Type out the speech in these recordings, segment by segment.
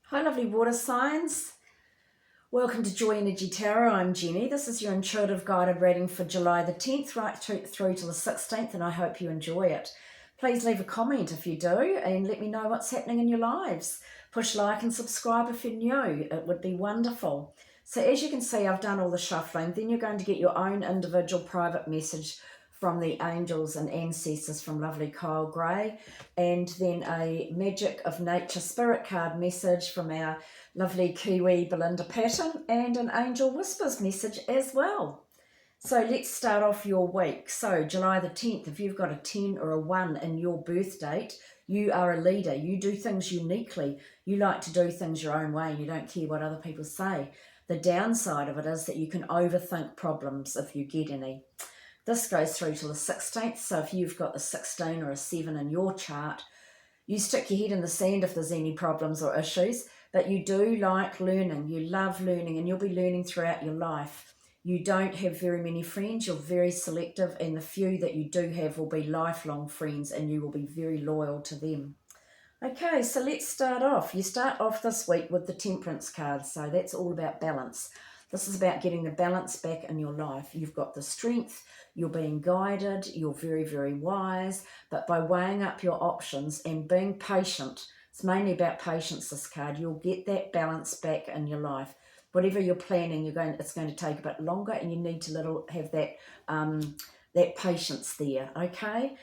Hi lovely water signs. Welcome to Joy Energy Tarot. I'm Jenny. This is your intuitive guided reading for July the 10th right through to the 16th, and I hope you enjoy it. Please leave a comment if you do and let me know what's happening in your lives. Push like and subscribe if you're new. It would be wonderful. So as you can see, I've done all the shuffling. Then you're going to get your own individual private message from the angels and ancestors from lovely Kyle Gray, and then a Magic of Nature Spirit card message from our lovely Kiwi Belinda Patton, and an Angel Whispers message as well. So let's start off your week. So July the 10th, if you've got a 10 or a 1 in your birth date, you are a leader. You do things uniquely. You like to do things your own way and you don't care what other people say. The downside of it is that you can overthink problems if you get any. This goes through to the 16th, so if you've got a 16 or a 7 in your chart, you stick your head in the sand if there's any problems or issues, but you do like learning. You love learning, and you'll be learning throughout your life. You don't have very many friends. You're very selective, and the few that you do have will be lifelong friends, and you will be very loyal to them. Okay, so let's start off. You start off this week with the Temperance card, so that's all about balance. This is about getting the balance back in your life. You've got the strength, you're being guided, you're very, very wise, but by weighing up your options and being patient, it's mainly about patience, this card, you'll get that balance back in your life. Whatever you're planning, it's going to take a bit longer, and you need to have that patience there, okay?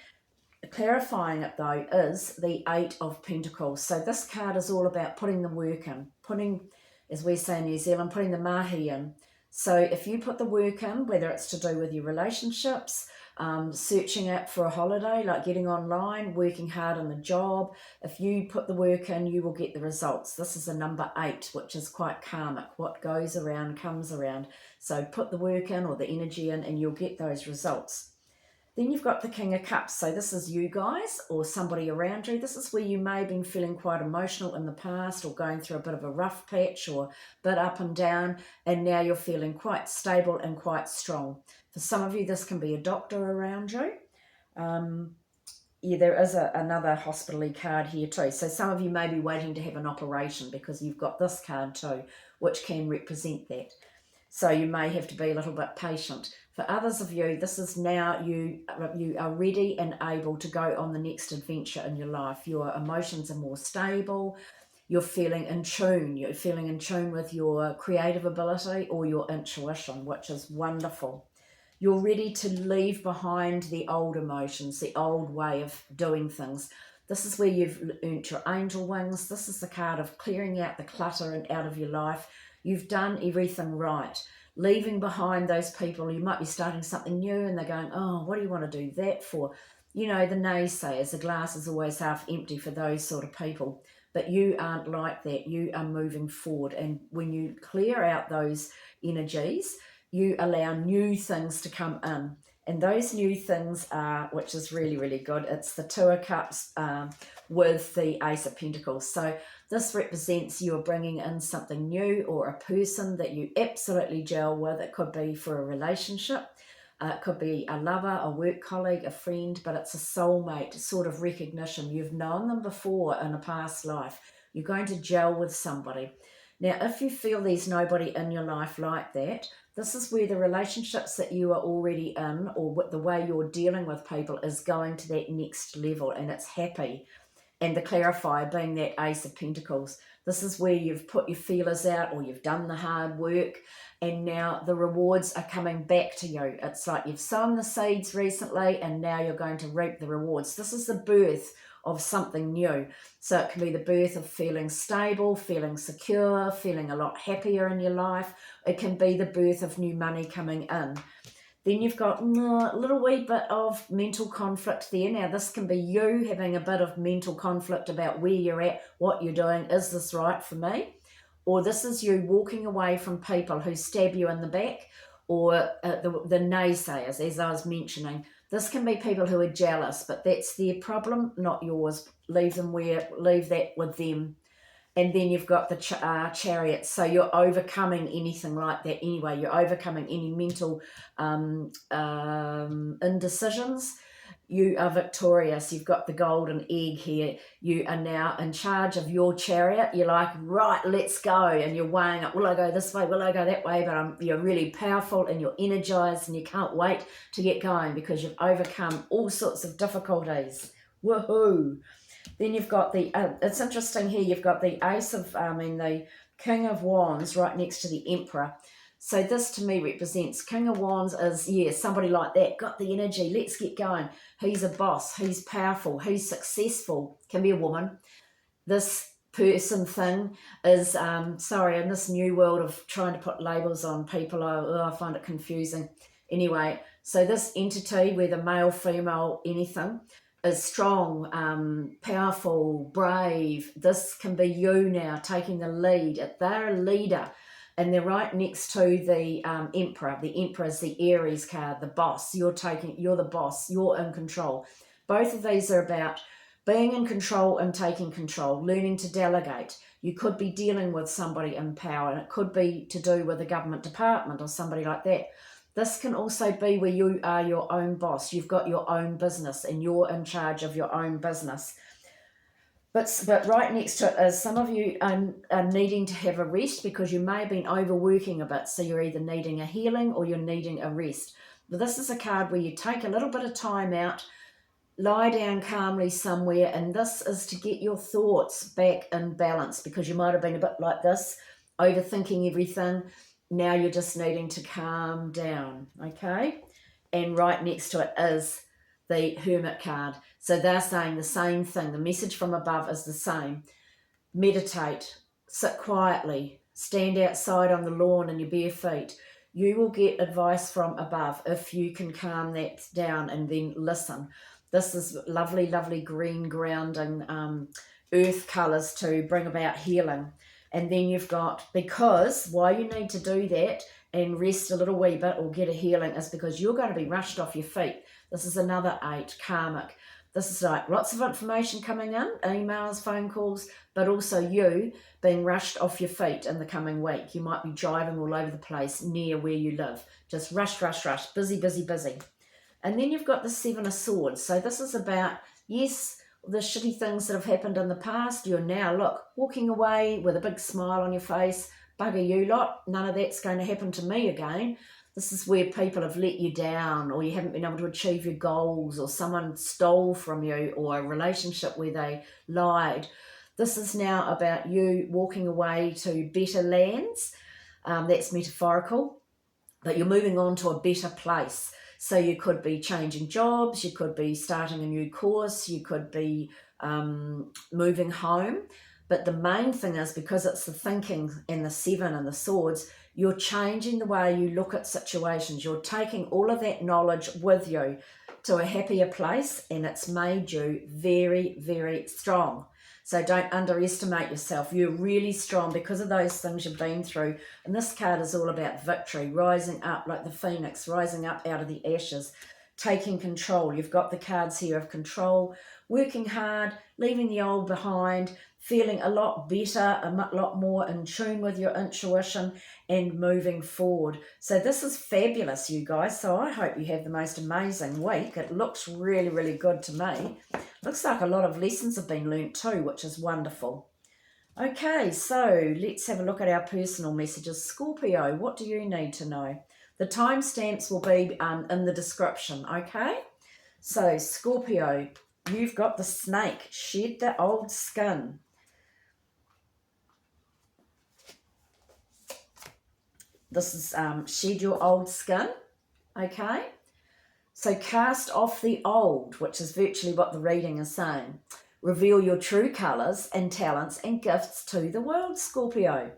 Clarifying it though is the Eight of Pentacles. So this card is all about putting the work in, as we say in New Zealand, putting the mahi in. So if you put the work in, whether it's to do with your relationships, searching out for a holiday, like getting online, working hard on the job, if you put the work in, you will get the results. This is a number 8, which is quite karmic. What goes around comes around. So put the work in or the energy in and you'll get those results. Then you've got the King of Cups. So this is you guys or somebody around you. This is where you may have been feeling quite emotional in the past or going through a bit of a rough patch or a bit up and down, and now you're feeling quite stable and quite strong. For some of you, this can be a doctor around you. Yeah, there is another hospital-y card here too. So some of you may be waiting to have an operation because you've got this card too, which can represent that. So you may have to be a little bit patient. For others of you, this is now you are ready and able to go on the next adventure in your life. Your emotions are more stable. You're feeling in tune. You're feeling in tune with your creative ability or your intuition, which is wonderful. You're ready to leave behind the old emotions, the old way of doing things. This is where you've earned your angel wings. This is the card of clearing out the clutter and out of your life. You've done everything right. Leaving behind those people, you might be starting something new and they're going, oh, what do you want to do that for? You know, the naysayers, the glass is always half empty for those sort of people. But you aren't like that. You are moving forward. And when you clear out those energies, you allow new things to come in. And those new things are, which is really, really good, it's the Two of Cups with the Ace of Pentacles. So this represents you're bringing in something new or a person that you absolutely gel with. It could be for a relationship. It could be a lover, a work colleague, a friend, but it's a soulmate sort of recognition. You've known them before in a past life. You're going to gel with somebody. Now, if you feel there's nobody in your life like that, this is where the relationships that you are already in or the way you're dealing with people is going to that next level, and it's happy. And the clarifier being that Ace of Pentacles. This is where you've put your feelers out or you've done the hard work and now the rewards are coming back to you. It's like you've sown the seeds recently and now you're going to reap the rewards. This is the birth of something new. So it can be the birth of feeling stable, feeling secure, feeling a lot happier in your life. It can be the birth of new money coming in. Then you've got a little wee bit of mental conflict there. Now, this can be you having a bit of mental conflict about where you're at, what you're doing. Is this right for me? Or this is you walking away from people who stab you in the back, or the naysayers, as I was mentioning. This can be people who are jealous, but that's their problem, not yours. Leave that with them. And then you've got the Chariot. So you're overcoming anything like that anyway. You're overcoming any mental indecisions. You are victorious. You've got the golden egg here. You are now in charge of your chariot. You're like, right, let's go. And you're weighing up, will I go this way? Will I go that way? But you're really powerful and you're energized and you can't wait to get going because you've overcome all sorts of difficulties. Woohoo! Then you've got the, it's interesting here, you've got the the King of Wands right next to the Emperor. So this to me represents King of Wands is, yeah, somebody like that, got the energy, let's get going. He's a boss, he's powerful, he's successful, can be a woman. This person thing is, sorry, in this new world of trying to put labels on people, I find it confusing. Anyway, so this entity, whether male, female, anything, is strong, powerful, brave. This can be you now taking the lead. They're a leader. And they're right next to the Emperor. The Emperor is the Aries card, the boss. You're the boss. You're in control. Both of these are about being in control and taking control, learning to delegate. You could be dealing with somebody in power, and it could be to do with a government department or somebody like that. This can also be where you are your own boss. You've got your own business and you're in charge of your own business. But right next to it is some of you are needing to have a rest because you may have been overworking a bit. So you're either needing a healing or you're needing a rest. But this is a card where you take a little bit of time out, lie down calmly somewhere, and this is to get your thoughts back in balance because you might have been a bit like this, overthinking everything. Now you're just needing to calm down, okay? And right next to it is the Hermit card. So they're saying the same thing. The message from above is the same. Meditate, sit quietly, stand outside on the lawn in your bare feet. You will get advice from above if you can calm that down and then listen. This is lovely, lovely green grounding earth colours to bring about healing. And then you've got, because why you need to do that and rest a little wee bit or get a healing is because you're going to be rushed off your feet. This is another 8, karmic. This is like lots of information coming in, emails, phone calls, but also you being rushed off your feet in the coming week. You might be driving all over the place near where you live. Just rush, rush, rush, busy, busy, busy. And then you've got the 7 of Swords. So this is about, yes, the shitty things that have happened in the past. You're now, look, walking away with a big smile on your face. Bugger you lot. None of that's going to happen to me again. This is where people have let you down or you haven't been able to achieve your goals or someone stole from you or a relationship where they lied. This is now about you walking away to better lands. That's metaphorical, but you're moving on to a better place. So you could be changing jobs, you could be starting a new course, you could be moving home. But the main thing is because it's the thinking and the 7 and the swords, you're changing the way you look at situations. You're taking all of that knowledge with you to a happier place and it's made you very, very strong. So don't underestimate yourself. You're really strong because of those things you've been through. And this card is all about victory, rising up like the phoenix, rising up out of the ashes, taking control. You've got the cards here of control, working hard, leaving the old behind, feeling a lot better, a lot more in tune with your intuition and moving forward. So this is fabulous, you guys. So I hope you have the most amazing week. It looks really, really good to me. Looks like a lot of lessons have been learnt too, which is wonderful. Okay, so let's have a look at our personal messages. Scorpio, what do you need to know? The timestamps will be in the description, okay? So Scorpio, you've got the snake, shed the old skin. This is shed your old skin, okay? So cast off the old, which is virtually what the reading is saying. Reveal your true colours and talents and gifts to the world, Scorpio.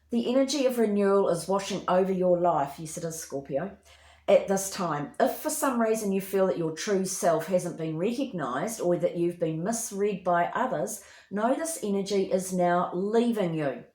The energy of renewal is washing over your life, yes it is, Scorpio, at this time. If for some reason you feel that your true self hasn't been recognised or that you've been misread by others, know this energy is now leaving you.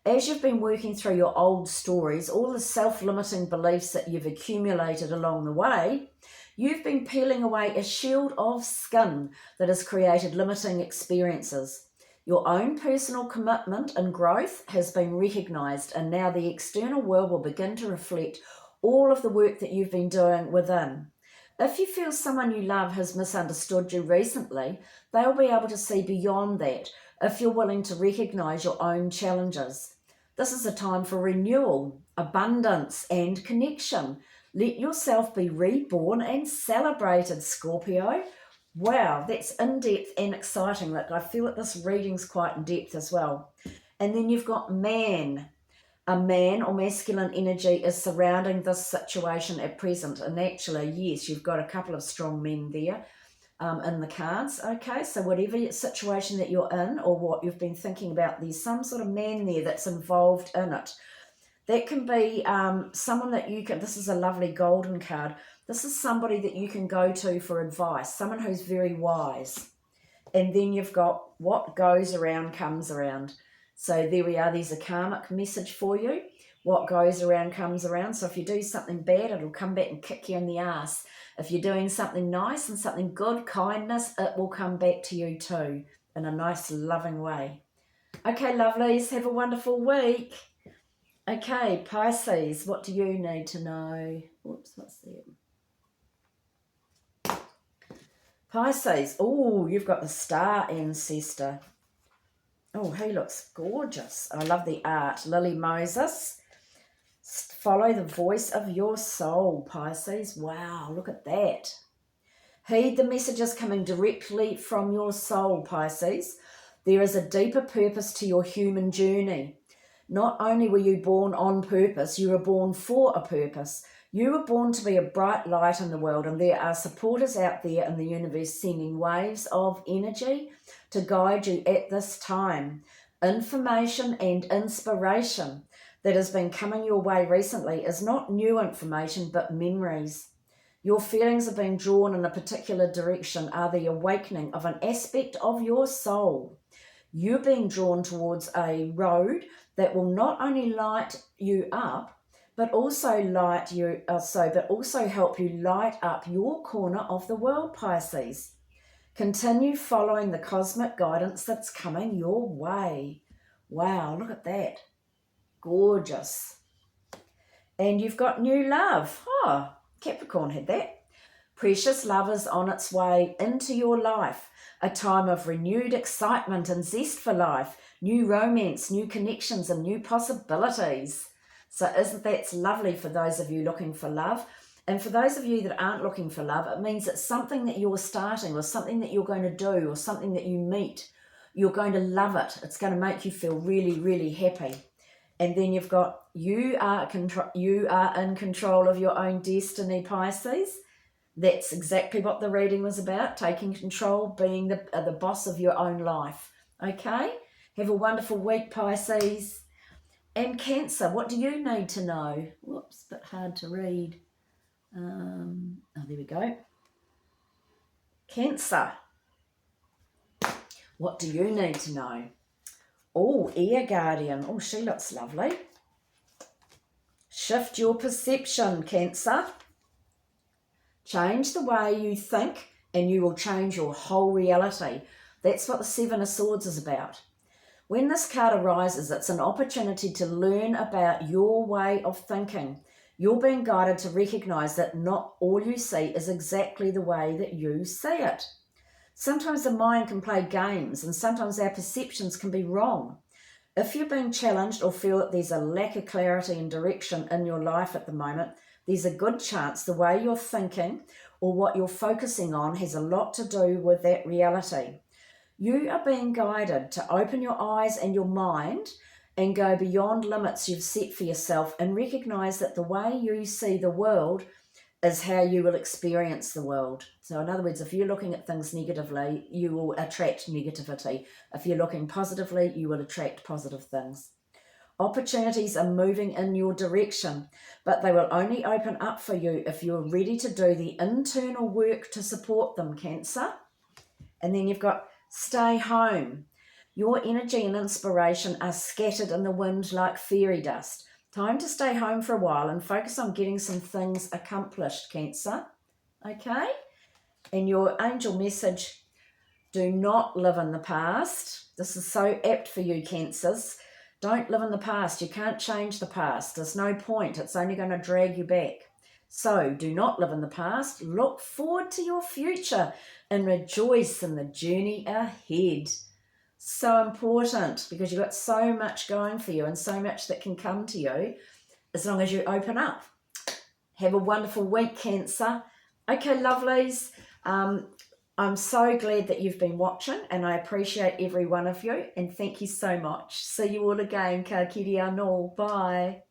As you've been working through your old stories, all the self-limiting beliefs that you've accumulated along the way, you've been peeling away a shield of skin that has created limiting experiences. Your own personal commitment and growth has been recognised, and now the external world will begin to reflect all of the work that you've been doing within. If you feel someone you love has misunderstood you recently, they'll be able to see beyond that if you're willing to recognise your own challenges. This is a time for renewal, abundance, and connection. Let yourself be reborn and celebrated, Scorpio. Wow, that's in-depth and exciting. Like, I feel that this reading's quite in-depth as well. And then you've got man. A man or masculine energy is surrounding this situation at present. And actually, yes, you've got a couple of strong men there in the cards. Okay, so whatever situation that you're in or what you've been thinking about, there's some sort of man there that's involved in it. That can be someone that you can, this is a lovely golden card. This is somebody that you can go to for advice, someone who's very wise. And then you've got what goes around comes around. So there we are, there's a karmic message for you. What goes around comes around. So if you do something bad, it'll come back and kick you in the ass. If you're doing something nice and something good, kindness, it will come back to you too in a nice, loving way. Okay, lovelies, have a wonderful week. Okay, Pisces, what do you need to know? Whoops, what's that? Pisces, oh, you've got the star ancestor. Oh, he looks gorgeous. I love the art. Lily Moses. Follow the voice of your soul, Pisces. Wow, look at that. Heed the messages coming directly from your soul, Pisces. There is a deeper purpose to your human journey. Not only were you born on purpose, you were born for a purpose. You were born to be a bright light in the world, and there are supporters out there in the universe sending waves of energy to guide you at this time. Information and inspiration that has been coming your way recently is not new information, but memories. Your feelings are being drawn in a particular direction are the awakening of an aspect of your soul. You're being drawn towards a road that will not only light you up, but also help you light up your corner of the world, Pisces. Continue following the cosmic guidance that's coming your way. Wow, look at that. Gorgeous. And you've got new love. Oh, Capricorn had that. Precious love is on its way into your life. A time of renewed excitement and zest for life. New romance, new connections, and new possibilities. So isn't that lovely for those of you looking for love? And for those of you that aren't looking for love, it means it's something that you're starting or something that you're going to do or something that you meet. You're going to love it. It's going to make you feel really, really happy. And then you've got you are in control of your own destiny, Pisces. That's exactly what the reading was about, taking control, being the boss of your own life. Okay? Have a wonderful week, Pisces. And Cancer, what do you need to know? Whoops, a bit hard to read. There we go. Cancer, what do you need to know? Oh, Air Guardian. Oh, she looks lovely. Shift your perception, Cancer. Change the way you think and you will change your whole reality. That's what the Seven of Swords is about. When this card arises, it's an opportunity to learn about your way of thinking. You're being guided to recognise that not all you see is exactly the way that you see it. Sometimes the mind can play games and sometimes our perceptions can be wrong. If you're being challenged or feel that there's a lack of clarity and direction in your life at the moment, there's a good chance the way you're thinking or what you're focusing on has a lot to do with that reality. You are being guided to open your eyes and your mind and go beyond limits you've set for yourself and recognise that the way you see the world is how you will experience the world. So in other words, if you're looking at things negatively, you will attract negativity. If you're looking positively, you will attract positive things. Opportunities are moving in your direction, but they will only open up for you if you're ready to do the internal work to support them, Cancer. And then you've got stay home. Your energy and inspiration are scattered in the wind like fairy dust. Time to stay home for a while and focus on getting some things accomplished, Cancer. Okay? And your angel message, do not live in the past. This is so apt for you, Cancers. Don't live in the past. You can't change the past. There's no point. It's only going to drag you back. So do not live in the past. Look forward to your future and rejoice in the journey ahead. So important, because you've got so much going for you and so much that can come to you as long as you open up. Have a wonderful week, Cancer. Okay, lovelies. I'm so glad that you've been watching, and I appreciate every one of you, and thank you so much. See you all again. Ka kiri anō. Bye.